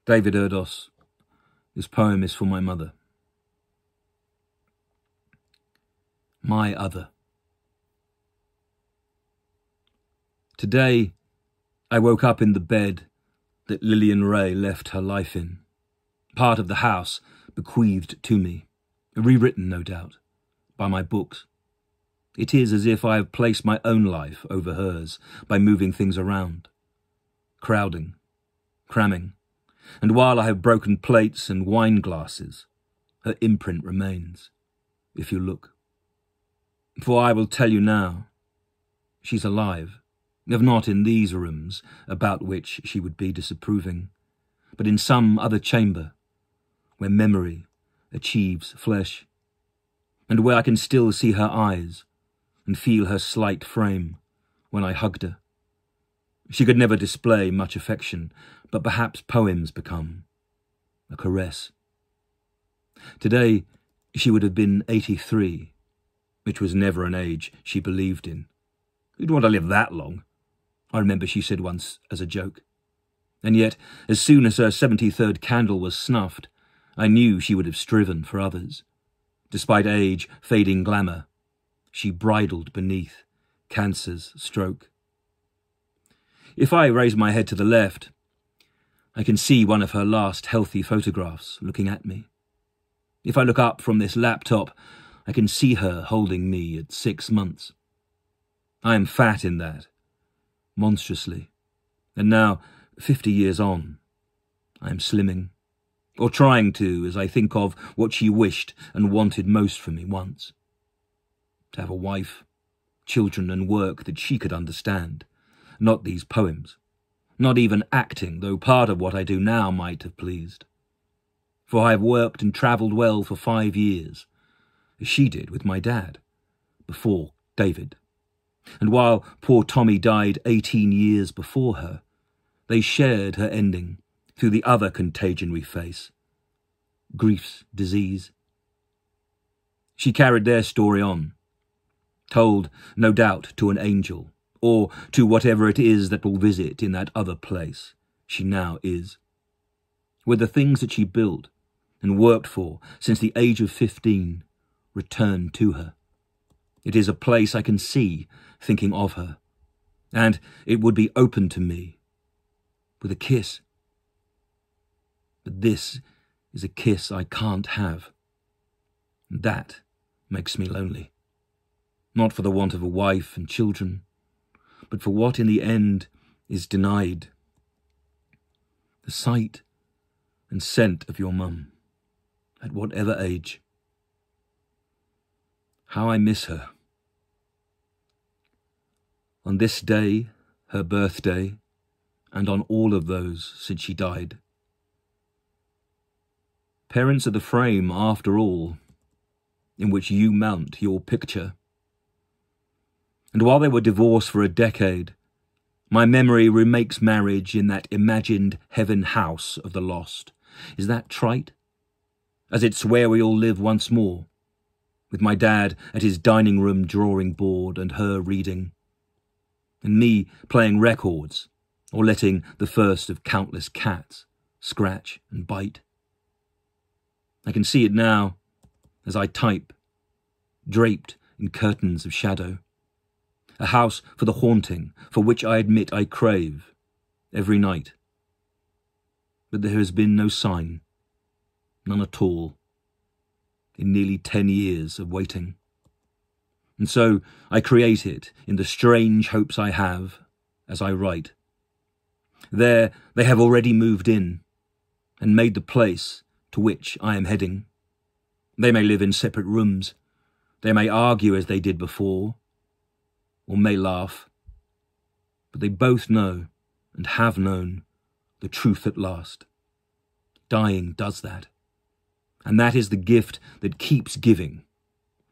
David Erdos. This poem is for my mother. My other. Today, I woke up in the bed that Lillian Ray left her life in, part of the house bequeathed to me, rewritten, no doubt, by my books. It is as if I have placed my own life over hers by moving things around, crowding, cramming, and while I have broken plates and wine glasses, her imprint remains, if you look. For I will tell you now, she's alive, if not in these rooms about which she would be disapproving, but in some other chamber where memory achieves flesh, and where I can still see her eyes and feel her slight frame when I hugged her. She could never display much affection, but perhaps poems become a caress. Today she would have been 83, which was never an age she believed in. Who'd want to live that long? I remember she said once as a joke. And yet, as soon as her 73rd candle was snuffed, I knew she would have striven for others. Despite age, fading glamour, she bridled beneath cancer's stroke. If I raise my head to the left, I can see one of her last healthy photographs looking at me. If I look up from this laptop, I can see her holding me at 6 months. I am fat in that, monstrously, and now, 50 years on, I am slimming, or trying to, as I think of what she wished and wanted most from me once. To have a wife, children and work that she could understand, not these poems, not even acting, though part of what I do now might have pleased. For I have worked and travelled well for 5 years, as she did with my dad, before David. And while poor Tommy died 18 years before her, they shared her ending through the other contagion we face, grief's disease. She carried their story on, told, no doubt, to an angel, or to whatever it is that will visit in that other place she now is. Where the things that she built and worked for since the age of 15 return to her. It is a place I can see thinking of her, and it would be open to me with a kiss. But this is a kiss I can't have, and that makes me lonely. Not for the want of a wife and children, but for what in the end is denied. The sight and scent of your mum, at whatever age. How I miss her. On this day, her birthday, and on all of those since she died. Parents are the frame, after all, in which you mount your picture. And while they were divorced for a decade, my memory remakes marriage in that imagined heaven house of the lost. Is that trite? As it's where we all live once more, with my dad at his dining room drawing board and her reading, and me playing records or letting the first of countless cats scratch and bite. I can see it now as I type, draped in curtains of shadow. A house for the haunting, for which I admit I crave, every night. But there has been no sign, none at all, in nearly 10 years of waiting. And so I create it in the strange hopes I have as I write. There they have already moved in, and made the place to which I am heading. They may live in separate rooms, they may argue as they did before, or may laugh, but they both know, and have known, the truth at last. Dying does that, and that is the gift that keeps giving.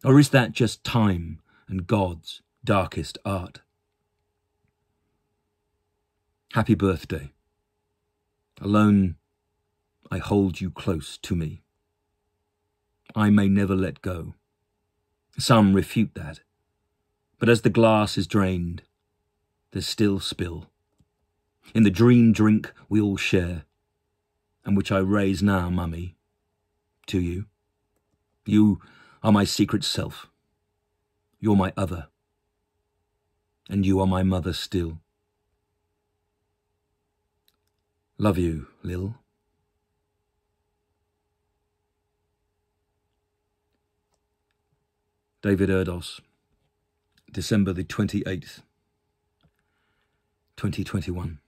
Or is that just time and God's darkest art? Happy birthday. Alone, I hold you close to me. I may never let go. Some refute that. But as the glass is drained, there's still spill. In the dream drink we all share, and which I raise now, Mummy, to you. You are my secret self. You're my other. And you are my mother still. Love you, Lil. David Erdos, December the 28th, 2021.